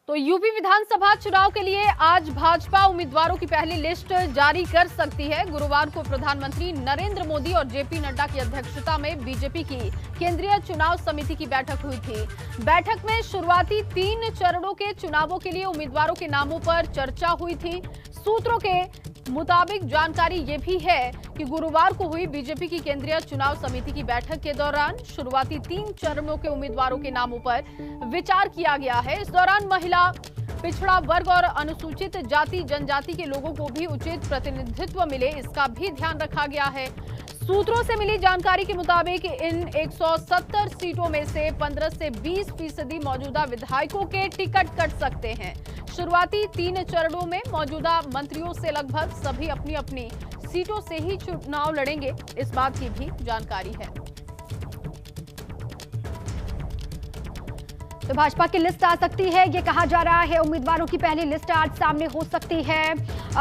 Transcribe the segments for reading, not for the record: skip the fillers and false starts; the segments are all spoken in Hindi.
तो यूपी विधानसभा चुनाव के लिए आज भाजपा उम्मीदवारों की पहली लिस्ट जारी कर सकती है। गुरुवार को प्रधानमंत्री नरेंद्र मोदी और जेपी नड्डा की अध्यक्षता में बीजेपी की केंद्रीय चुनाव समिति की बैठक हुई थी। बैठक में शुरुआती 3 चरणों के चुनावों के लिए उम्मीदवारों के नामों पर चर्चा हुई थी। सूत्रों के मुताबिक जानकारी ये भी है कि गुरुवार को हुई बीजेपी की केंद्रीय चुनाव समिति की बैठक के दौरान शुरुआती 3 चरणों के उम्मीदवारों के नामों पर विचार किया गया है। इस दौरान महिला, पिछड़ा वर्ग और अनुसूचित जाति जनजाति के लोगों को भी उचित प्रतिनिधित्व मिले, इसका भी ध्यान रखा गया है। सूत्रों से मिली जानकारी के मुताबिक इन 170 सीटों में से 15 से 20% मौजूदा विधायकों के टिकट कट सकते हैं। शुरुआती 3 चरणों में मौजूदा मंत्रियों से लगभग सभी अपनी अपनी सीटों से ही चुनाव लड़ेंगे, इस बात की भी जानकारी है। तो भाजपा की लिस्ट आ सकती है, ये कहा जा रहा है। उम्मीदवारों की पहली लिस्ट आज सामने हो सकती है।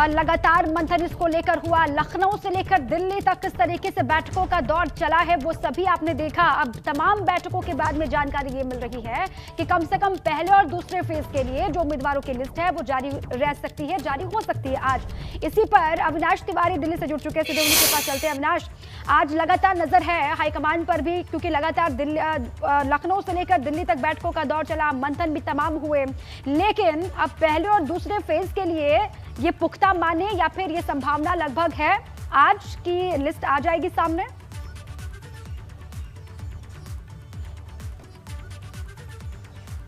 लगातार मंथन इसको लेकर हुआ, लखनऊ से लेकर दिल्ली तक किस तरीके से बैठकों का दौर चला है वो सभी आपने देखा। अब तमाम बैठकों के बाद में जानकारी ये मिल रही है कि कम से कम पहले और दूसरे फेज के लिए जो उम्मीदवारों की लिस्ट है वो जारी रह सकती है, जारी हो सकती है आज। इसी पर अविनाश तिवारी दिल्ली से जुड़ चुके हैं, सीधे उन्हीं के पास चलते हैं। अविनाश, आज लगातार नजर है हाईकमान पर भी, क्योंकि लगातार लखनऊ से लेकर दिल्ली तक बैठकों का दौर चला, मंथन भी तमाम हुए, लेकिन अब पहले और दूसरे फेज के लिए ये पुख्ता माने या फिर ये संभावना लगभग है आज की लिस्ट आ जाएगी सामने?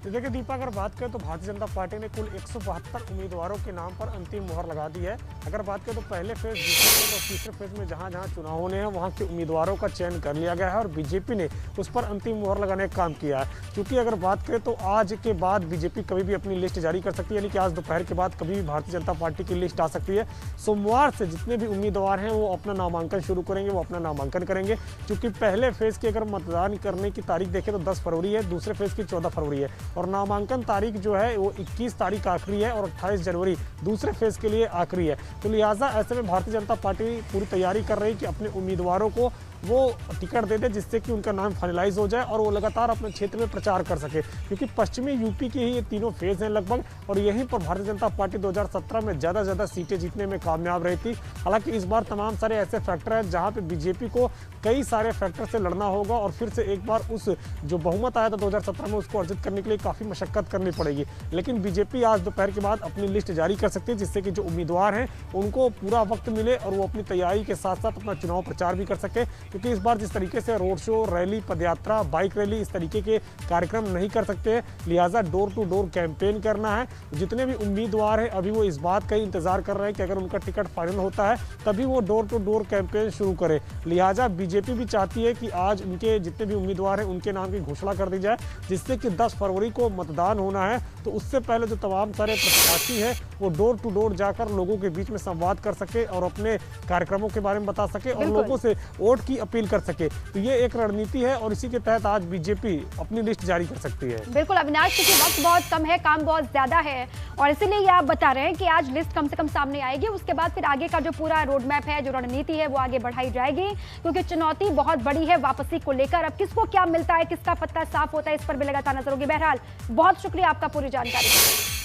देखिए दीपा, अगर बात करें तो भारतीय जनता पार्टी ने कुल 172 उम्मीदवारों के नाम पर अंतिम मुहर लगा दी है। अगर बात करें तो पहले फेज, दूसरे फेज और तीसरे फेज में जहां जहां चुनाव होने हैं वहां के उम्मीदवारों का चयन कर लिया गया है और बीजेपी ने उस पर अंतिम मुहर लगाने का काम किया है। क्योंकि अगर बात करें तो आज के बाद बीजेपी कभी भी अपनी लिस्ट जारी कर सकती है, यानी कि आज दोपहर के बाद कभी भी भारतीय जनता पार्टी की लिस्ट आ सकती है। सोमवार से जितने भी उम्मीदवार हैं वो अपना नामांकन शुरू करेंगे, वो अपना नामांकन करेंगे। क्योंकि पहले फेज की अगर मतदान करने की तारीख देखें तो 10 फरवरी है, दूसरे फेज की 14 फरवरी है और नामांकन तारीख जो है वो 21 तारीख आखिरी है और 28 जनवरी दूसरे फेज के लिए आखिरी है। तो लिहाजा ऐसे में भारतीय जनता पार्टी पूरी तैयारी कर रही है कि अपने उम्मीदवारों को वो टिकट दे दे जिससे कि उनका नाम फाइनलाइज हो जाए और वो लगातार अपने क्षेत्र में प्रचार कर सके। क्योंकि पश्चिमी यूपी के ही ये तीनों फेज हैं लगभग, और यहीं पर भारतीय जनता पार्टी 2017 में ज़्यादा से ज़्यादा सीटें जीतने में कामयाब रही थी। हालांकि इस बार तमाम सारे ऐसे फैक्टर हैं जहां पे बीजेपी को कई सारे फैक्टर से लड़ना होगा और फिर से एक बार उस जो बहुमत आया था 2017 में उसको अर्जित करने के लिए काफ़ी मशक्कत करनी पड़ेगी। लेकिन बीजेपी आज दोपहर के बाद अपनी लिस्ट जारी कर सकती है जिससे कि जो उम्मीदवार हैं उनको पूरा वक्त मिले और वो अपनी तैयारी के साथ साथ अपना चुनाव प्रचार भी कर सके। क्योंकि इस बार जिस तरीके से रोड शो, रैली, पदयात्रा, बाइक रैली, इस तरीके के कार्यक्रम नहीं कर सकते हैं, लिहाजा डोर टू डोर कैंपेन करना है। जितने भी उम्मीदवार हैं अभी वो इस बात का ही इंतजार कर रहे हैं कि अगर उनका टिकट फाइनल होता है तभी वो डोर टू डोर कैंपेन शुरू करें। लिहाजा बीजेपी भी चाहती है कि आज उनके जितने भी उम्मीदवार हैं उनके नाम की घोषणा कर दी जाए, जिससे कि 10 फरवरी को मतदान होना है। तो उससे पहले जो तमाम सारे प्रत्याशी हैं वो डोर टू डोर जाकर लोगों के बीच में संवाद कर सके और अपने कार्यक्रमों के बारे में बता सके और लोगों से वोट की अपील कर सके। तो ये एक रणनीति है और इसी के तहत आज बीजेपी अपनी लिस्ट जारी कर सकती है। बिल्कुल अविनाश, क्योंकि वक्त बहुत कम है, काम बहुत ज्यादा है और इसीलिए ये आप बता रहे हैं कि आज लिस्ट कम से कम सामने आएगी। उसके बाद फिर आगे का जो पूरा रोड मैप है, जो रणनीति है वो आगे बढ़ाई जाएगी, क्योंकि चुनौती बहुत बड़ी है वापसी को लेकर। अब किसको क्या मिलता है, किसका पत्ता साफ होता है, इस पर भी लगातार नजर होगी। बहरहाल बहुत शुक्रिया आपका पूरी जानकारी।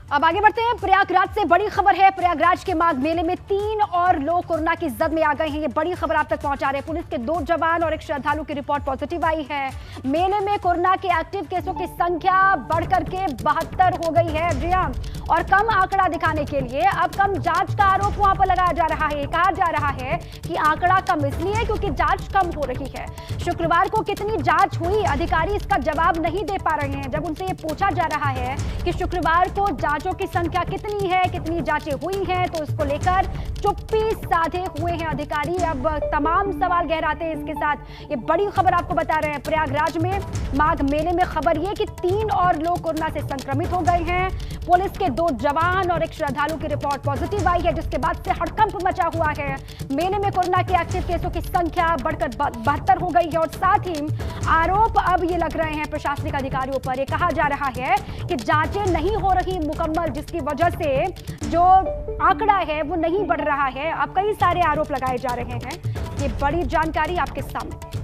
अब आगे बढ़ते हैं, प्रयागराज से बड़ी खबर है। प्रयागराज के माघ मेले में 3 और लोग कोरोना की जद में आ गए हैं। ये बड़ी खबर आप तक पहुंचा रहे हैं। पुलिस के 2 जवान और एक श्रद्धालु की रिपोर्ट पॉजिटिव आई है। मेले में कोरोना के एक्टिव केसों की संख्या बढ़कर के 72 हो गई है। जी हां, और कम आंकड़ा दिखाने के लिए अब कम जांच का आरोप वहां पर लगाया जा रहा है। कहा जा रहा है कि आंकड़ा कम इसलिए क्योंकि जांच कम हो रही है। शुक्रवार को कितनी जांच हुई, अधिकारी इसका जवाब नहीं दे पा रहे हैं। जब उनसे ये पूछा जा रहा है कि शुक्रवार को जांचों की संख्या कितनी है, कितनी जांचें हुई हैं, तो इसको लेकर चुप्पी साधे हुए हैं अधिकारी। अब तमाम सवाल गहराते हैं इसके साथ। ये बड़ी खबर आपको बता रहे हैं। प्रयागराज में माघ मेले में खबर ये कि 3 और लोग कोरोना से संक्रमित हो गए हैं। पुलिस के 2 जवान और एक श्रद्धालु की रिपोर्ट पॉजिटिव आई है, जिसके बाद से हड़कंप मचा हुआ है। मेले में कोरोना के एक्टिव केसों की संख्या बढ़कर 72 हो गई है और साथ ही आरोप अब ये लग रहे हैं प्रशासनिक अधिकारियों पर। ये कहा जा रहा है कि जांचें नहीं हो रही मुकम्मल, जिसकी वजह से जो आंकड़ा है वो नहीं बढ़ रहा है। अब कई सारे आरोप लगाए जा रहे हैं। ये बड़ी जानकारी आपके सामने।